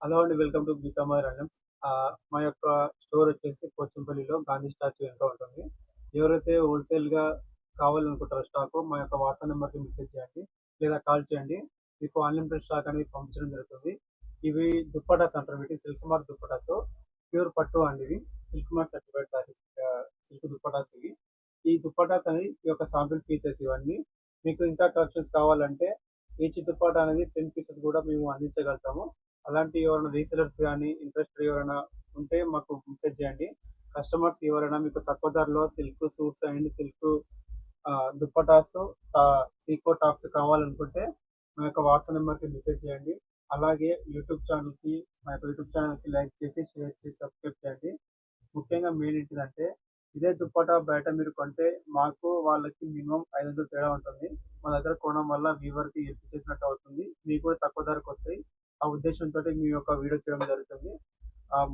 Hello అండి. Welcome to గీతామయ రంగం. మా యొక్క స్టోర్ వచ్చేసి పోచంపల్లిలో గాంధీ స్టాచ్యూ వెనక ఉంటుంది. ఎవరైతే హోల్‌సేల్‌గా కావాలనుకుంటారో స్టాకు మా యొక్క వాట్సాప్ నంబర్‌కి మెసేజ్ చేయండి. లేదా కాల్ చేయండి. మీకు అన్‌లిమిటెడ్ స్టాక్ అనేది పంపించడం జరుగుతుంది. ఇవి దుప్పటాస్ అంటారు. వీటిని సిల్క్ మార్క్ దుప్పటాసు. ప్యూర్ పట్టు అండి ఇవి. Silk mark certified silk dupattas ఇవి. ఈ దుప్పటాస్ అనేది ఈ యొక్క సాంపిల్ పీసెస్ ఇవన్నీ. మీకు ఇంకా కలెక్షన్స్ కావాలంటే ఈచ్ దుప్పటా అనేది 10 పీసెస్ కూడా మేము అందించగలుగుతాము. అలాంటి ఎవరైనా రీసెలర్స్ గానీ, ఇంట్రెస్టెడ్ ఎవరైనా ఉంటే మాకు మెసేజ్ చేయండి. కస్టమర్స్ ఎవరైనా మీకు తక్కువ ధరలో silk suits and silk dupattas, సీకో టాప్స్ కావాలనుకుంటే మా యొక్క వాట్సాప్ నెంబర్‌కి మెసేజ్ చేయండి. అలాగే మా యొక్క యూట్యూబ్ ఛానెల్‌కి లైక్ చేసి, షేర్ చేసి, సబ్స్క్రైబ్ చేయండి. ముఖ్యంగా మెయిన్ ఏంటిదంటే, ఇదే దుప్పటా బయట మీరు కొంటే మాకు వాళ్ళకి మినిమమ్ 500 తేడా ఉంటుంది. మా దగ్గర కొనడం వల్ల వీవర్‌కి హెల్ప్ చేసినట్టు అవుతుంది. మీకు కూడా తక్కువ ధరకొస్తాయి. ఆ ఉద్దేశంతోటి మీ యొక్క వీడియో చేయడం జరుగుతుంది.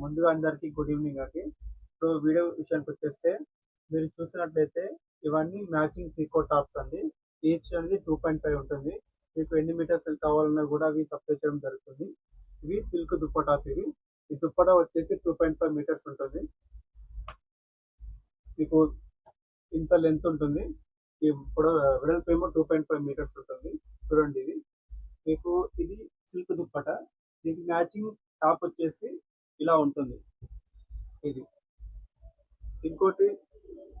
ముందుగా అందరికీ గుడ్ ఈవినింగ్ అండి. ఇప్పుడు వీడియో విషయానికొచ్చేస్తే, మీరు చూసినట్లయితే ఇవన్నీ మ్యాచింగ్ సీకో టాప్స్ అండి. ఈచ్ అనేది 2.5 ఉంటుంది. మీకు ఎన్ని మీటర్స్ కావాలన్నా కూడా అవి సప్లై చేయడం జరుగుతుంది. ఇవి సిల్క్ దుప్పటాస్ ఇవి. ఈ దుప్పటా వచ్చేసి 2.5 మీటర్స్ ఉంటుంది. మీకు ఇంత లెంత్ ఉంటుంది. ఇప్పుడు వెడల్పేమో 2.5 మీటర్స్ ఉంటుంది. చూడండి ఇది. మీకు ఇది సిల్క్ దుప్పటా. దీనికి మ్యాచింగ్ టాప్ వచ్చేసి ఇలా ఉంటుంది ఇది. ఇంకోటి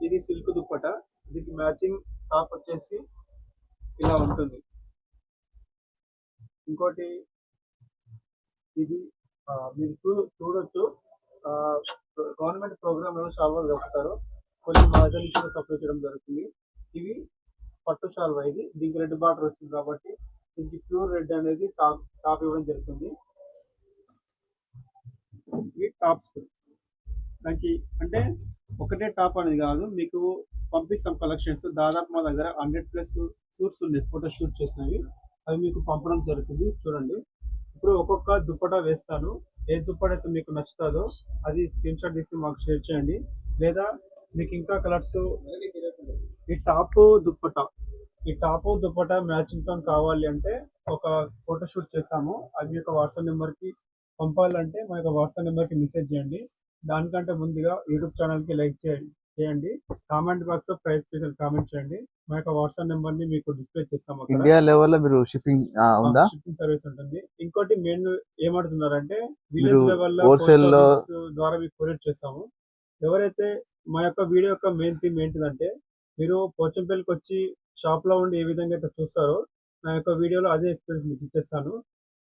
ఇది సిల్క్ దుప్పటా. దీనికి మ్యాచింగ్ టాప్ వచ్చేసి ఇలా ఉంటుంది. ఇంకోటి ఇది మీరు చూడొచ్చు. ఆహ్, గవర్నమెంట్ ప్రోగ్రామ్‌లో షాల్వాలు కప్పుతారు. కొన్ని మా దగ్గర నుంచి కూడా సప్లై చేయడం జరుగుతుంది. ఇవి పట్టు శాలువా ఇది. దీనికి రెడ్ బార్డర్ వచ్చింది కాబట్టి దీనికి ప్యూర్ రెడ్ అనేది టాప్ ఇవ్వడం జరుగుతుంది. ఇవి టాప్స్. దానికి అంటే ఒకటే టాప్ అనేది కాదు. మీకు పంపిస్తాం కలెక్షన్స్. దాదాపు మా దగ్గర 100+ షూట్స్ ఉన్నాయి. ఫోటో షూట్ చేసినవి. అవి మీకు పంపడం జరుగుతుంది. చూడండి. ఇప్పుడు ఒక్కొక్క దుప్పటా వేస్తాను. ఏ దుప్పటా అయితే మీకు నచ్చుతాదో అది స్క్రీన్‌షాట్ తీసి మాకు షేర్ చేయండి. లేదా మీకు ఇంకా కలర్స్ ఈ టాపు దుప్పటా మ్యాచింగ్‌తోని కావాలి అంటే ఒక ఫోటో షూట్ చేసాము. అది మీ యొక్క వాట్సాప్ నంబర్‌కి పంపాలంటే మా యొక్క వాట్సాప్ నంబర్‌కి మెసేజ్ చేయండి. దానికంటే ముందుగా యూట్యూబ్ ఛానెల్‌కి లైక్ చేయండి. కామెంట్ బాక్స్‌లో ప్రైస్ డీటెయిల్ కామెంట్ చేయండి. మా యొక్క వాట్సాప్ నంబర్‌ని మీకు డిస్‌ప్లే చేస్తాము అక్కడ. ఇండియా లెవెల్‌లో మీరు షిప్పింగ్ ఉందా? షిప్పింగ్ సర్వీస్ ఉంటుంది. ఇంకోటి మెయిన్ ఏమడుగుతున్నారంటే మీరు విలేజ్ లెవెల్‌లో పోస్ట్ హోల్‌సేల్‌లో ఆఫీస్ ద్వారా మీకు కొరియర్ చేస్తాము. ఎవరైతే మా యొక్క వీడియో యొక్క మెయిన్ థీమ్ ఏంటిదంటే, మీరు పోచంపల్లికొచ్చి షాప్‌లో ఉండి ఏ విధంగా అయితే చూస్తారో, నా యొక్క వీడియోలో అదే ఎక్స్‌పీరియన్స్ మీకు ఇచ్చేస్తాను.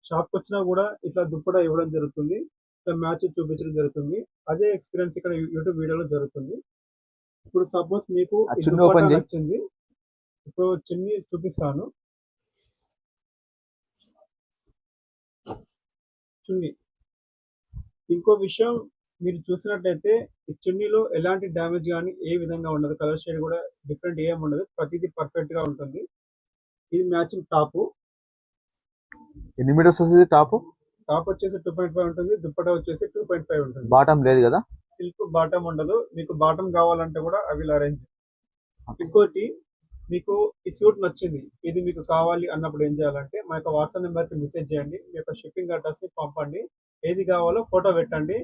షాప్‌కొచ్చినా గూడా ఇట్లా దుప్పటా ఇవ్వడం జరుగుతుంది. ఇట్లా మ్యాచ్ చూపించడం జరుగుతుంది. అదే ఎక్స్‌పీరియన్స్ ఇక్కడ యూట్యూబ్ వీడియోలో జరుగుతుంది. ఇప్పుడు సపోజ్ మీకు ఆ ఈ చున్నీ దుప్పటా ఓపెన్ చేయి. నచ్చింది. ఇప్పుడు చున్నీ చూపిస్తాను. చున్నీ. ఇంకో విషయం మీరు చూసినట్టయితే ఈ చున్నీలో ఎలాంటి డ్యామేజ్ గాని ఏ విధంగా ఉండదు. కలర్ షేడ్ కూడా డిఫరెంట్ ఏముండదు. ప్రతీది పర్ఫెక్ట్‌గా ఉంటుంది. ఇది మ్యాచింగ్ టాపు. ఎన్ని మీటర్స్ వస్తది టాప్? టాప్ వచ్చేసి 2.5 ఉంటుంది. దుప్పట్టా వచ్చేసి 2.5 ఉంటుంది. బాటమ్ లేదు కదా? సిల్క్ బాటమ్ ఉండదు. మీకు బాటమ్ కావాలంటే కూడా ఐ విల్ అరేంజ్. ఇంకోటి మీకు ఈ సూట్ నచ్చింది. ఇది మీకు కావాలి అన్నప్పుడు ఏం చేయాలంటే మా యొక్క వాట్సాప్ నంబర్‌కి మెసేజ్ చేయండి. మీ యొక్క షిప్పింగ్ అడ్రెస్‌ని పంపండి. ఏది కావాలో ఫోటో పెట్టండి.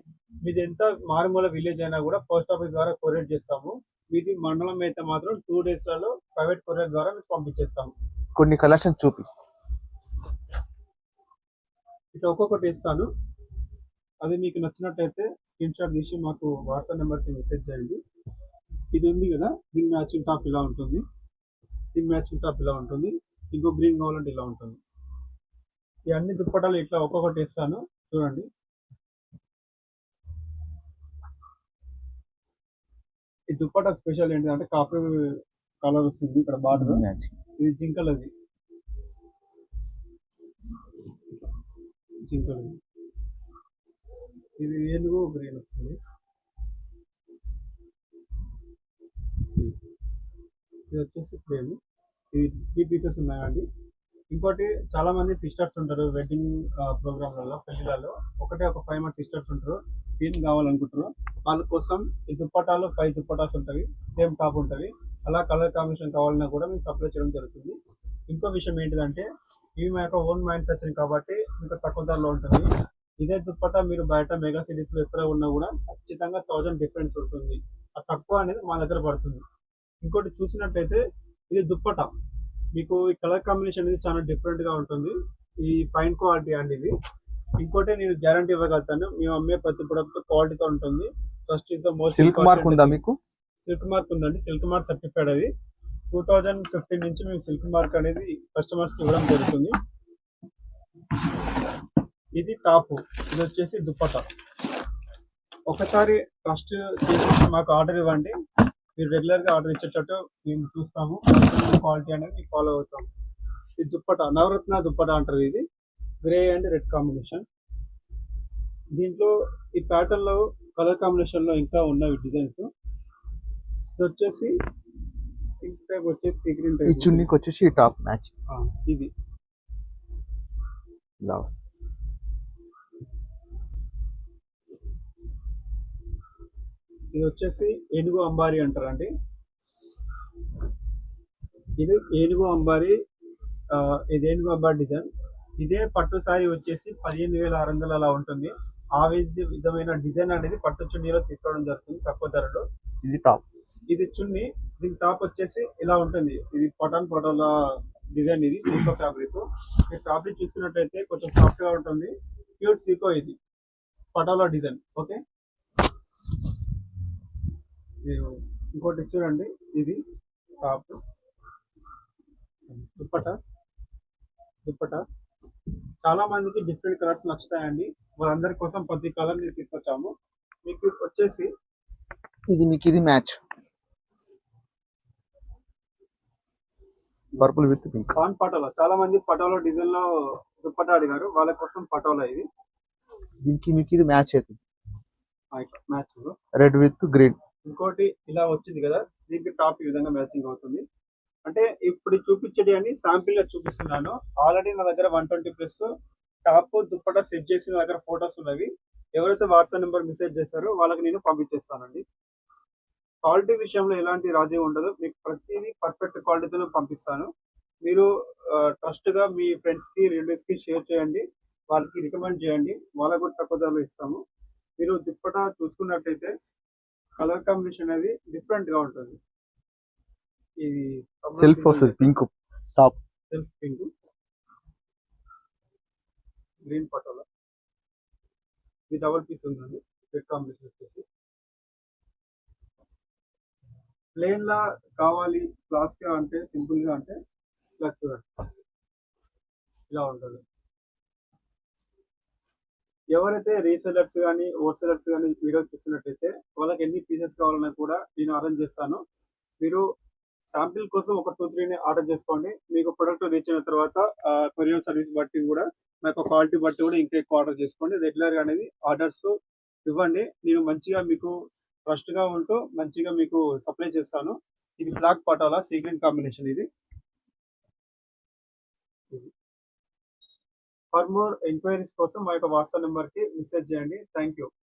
మీది ఎంత మారుమూల విలేజ్ అయినా కూడా పోస్ట్ ఆఫీస్ ద్వారా కొరియర్ చేస్తాము. మీది మండలం అయితే మాత్రం 2 డేస్‌లలో ప్రైవేట్ కొరియర్ ద్వారా మీకు పంపించేస్తాము. కొన్ని కలెక్షన్ చూపి. ఇట్లా ఒక్కొక్కటి ఇస్తాను. అది మీకు నచ్చినట్టయితే స్క్రీన్‌షాట్ తీసి మాకు వాట్సాప్ నంబర్‌కి మెసేజ్ చేయండి. ఇది ఉంది కదా! దీని మ్యాచింగ్ టాప్ ఇలా ఉంటుంది. దీని మ్యాచింగ్ టాప్ ఇలా ఉంటుంది. ఇంకో గ్రీన్ కావాలంటే ఇలా ఉంటుంది. ఈ అన్ని దుప్పటాలు ఇట్లా ఒక్కొక్కటి ఇస్తాను. చూడండి. ఈ దుప్పటా స్పెషల్ ఏంటిదంటే కాఫీ కలర్ వస్తుంది ఇక్కడ బార్డర్. మ్యాచింగ్. ఇది జింకలది. జింకలది. ఇది ఏనుగు గ్రీన్ వస్తుంది. ఇది వచ్చేసి ప్లేన్. ఇది 3 పీసెస్ ఉన్నాయండి. ఇంకోటి చాలా మంది సిస్టర్స్ ఉంటారు వెడ్డింగ్ ప్రోగ్రామ్‌లలో, పెళ్ళిళ్ళలో. ఒక 5 మంది సిస్టర్స్ ఉంటారు. సేమ్ కావాలనుకుంటారు. వాళ్ళ కోసం ఈ దుప్పటాలో 5 దుప్పటాస్ ఉంటవి. సేమ్ టాప్ ఉంటవి. అలా కలర్ కాంబినేషన్ కావాలన్నా కూడా మేము సప్లై చేయడం జరుగుతుంది. ఇంకో విషయం ఏంటిదంటే ఇవి మా యొక్క ఓన్ మ్యానుఫ్యాక్చరింగ్ కాబట్టి మీకు తక్కువ ధరలో ఉంటుంది. ఇదే దుప్పటా మీరు బయట మెగా సిటీస్ లో ఎక్కడ ఉన్నా కూడా ఖచ్చితంగా 1000 డిఫరెన్స్ ఉంటుంది. ఆ తక్కువ అనేది మా దగ్గర పడుతుంది. ఇంకోటి చూసినట్లయితే ఇది దుప్పటా. మీకు ఈ కలర్ కాంబినేషన్ అనేది చాలా డిఫరెంట్ గా ఉంటుంది. ఈ ఫైన్ క్వాలిటీ అండి ఇది. ఇంకోటి నేను గ్యారంటీ ఇవ్వగలుగుతాను. మేము అమ్మే ప్రతి ప్రొడక్ట్ క్వాలిటీతో ఉంటుంది. Trust is the most silk mark important ఉందా థింగ్. మీకు? సిల్క్ మార్క్ ఉందండి. సిల్క్ మార్క్ సర్టిఫైడ్ అది. 2015 నుంచి మేము సిల్క్ మార్క్ అనేది కస్టమర్స్ కి ఇవ్వడం జరుగుతుంది. ఇది టాప్, ఇది వచ్చేసి దుప్పటా. ఒకసారి ట్రస్ట్ చేసి మాకు ఆర్డర్ ఇవ్వండి. మీరు రెగ్యులర్ గా ఆర్డర్ ఇచ్చేటట్టు మేము చూస్తాము. క్వాలిటీ అనేది మీకు ఫాలో అవుతాం. ఇది దుప్పటా, నవరత్న దుప్పటా అంటారు ఇది. Grey and red combination. దీంట్లో ఈ ప్యాటర్న్ లో కలర్ కాంబినేషన్ లో ఇంకా ఉన్నవి డిజైన్స్. ఇది వచ్చేసి పింక్ టైప్ వచ్చేసి గ్రీన్ ఈ టైప్. చున్నీకి వచ్చేసి ఈ టాప్ మ్యాచ్ ఇది బ్లౌజ్. ఇది వచ్చేసి ఏనుగు అంబారీ అంటారండి. ఇది ఏనుగు అంబారీ. ఇది ఏనుగు అంబారీ డిజైన్. ఇదే పట్టు సారీ వచ్చేసి 15,600 అలా ఉంటుంది. ఆ విధమైన డిజైన్ అనేది పట్టు చున్నీలో తీసుకోవడం జరుగుతుంది తక్కువ ధరలో. ఇది టాప్. ఇది చున్నీ. దీని టాప్ వచ్చేసి ఇలా ఉంటుంది. ఇది పటాన్ పటాల డిజైన్. ఇది సీకో ఫ్యాబ్రిక్. ఈ ఫ్యాబ్రిక్ చూసుకున్నట్లయితే కొంచెం సాఫ్ట్ గా ఉంటుంది. ప్యూర్ సీకో ఇది పటాల డిజైన్. ఓకే, మీరు ఇంకోటి చూడండి. ఇది టాప్, దుప్పటా. దుప్పటా చాలా మందికి డిఫరెంట్ కలర్స్ నచ్చుతాయండి. వాళ్ళందరి కోసం ప్రతి కలర్ ని తీసుకొచ్చాము. మీకు వచ్చేసి ఇది match purple with pink. Pan patola. చాలా మంది పటోలా డిజైన్ లో దుప్పటా అడిగారు. వాళ్ళ కోసం పటోలా ఇది. దీనికి మీకు ఇది మ్యాచ్ అవుతుంది. Match red with green. ఇంకోటి ఇలా వచ్చింది కదా, దీనికి టాప్ ఈ విధంగా మ్యాచింగ్ అవుతుంది. అంటే ఇప్పుడు చూపించేది అని శాంపిల్ గా చూపిస్తున్నాను. ఆల్రెడీ నా దగ్గర 120+ టాప్ దుప్పటా సెట్ చేసి నా దగ్గర ఫొటోస్ ఉన్నవి. ఎవరైతే వాట్సాప్ నెంబర్ మెసేజ్ చేస్తారో వాళ్ళకి నేను పంపించేస్తానండి. క్వాలిటీ విషయంలో ఎలాంటి రాజీ ఉండదు. మీకు ప్రతిదీ పర్ఫెక్ట్ క్వాలిటీతో పంపిస్తాను. మీరు ట్రస్ట్ గా మీ ఫ్రెండ్స్ కి రిలేటివ్స్ కి షేర్ చేయండి. వాళ్ళకి రికమెండ్ చేయండి. వాళ్ళకు కూడా తక్కువ ధరలో ఇస్తాము. మీరు దుప్పటా చూసుకున్నట్లయితే కలర్ కాంబినేషన్ అనేది డిఫరెంట్ గా ఉంటుంది. ఇది సెల్ఫ్ వస్తుంది pink top. Self pink, green patola. ఇది డబుల్ పీస్ ఉందండి. రెడ్ కాంబినేషన్ వచ్చేసి ప్లేన్ లా కావాలి, క్లాస్ గా అంటే సింపుల్ గా అంటే ఇలా చూడండి, ఇలా ఉంటుంది. ఎవరైతే రీసెలర్స్ కానీ హోల్సేలర్స్ కానీ వీడియో చూస్తున్నట్టయితే వాళ్ళకి ఎన్ని పీసెస్ కావాలన్నా కూడా నేను అరేంజ్ చేస్తాను. మీరు శాంపిల్ కోసం ఒక 2-3 ఆర్డర్ చేసుకోండి. మీకు ప్రొడక్ట్ రీచ్ అయిన తర్వాత కొరియర్ సర్వీస్ బట్టి కూడా మీకు క్వాలిటీ బట్టి కూడా ఇంకా ఎక్కువ ఆర్డర్ చేసుకోండి. రెగ్యులర్ గా అనేది ఆర్డర్స్ ఇవ్వండి. నేను మంచిగా మీకు ట్రస్ట్ గా ఉంటూ మంచిగా మీకు సప్లై చేస్తాను. ఇది బ్లాక్ పటాలా సీ గ్రీన్ కాంబినేషన్. ఇది ఫర్ మోర్ ఎంక్వైరీస్ కోసం మా యొక్క వాట్సాప్ నెంబర్ కి మెసేజ్ చేయండి. Thank you.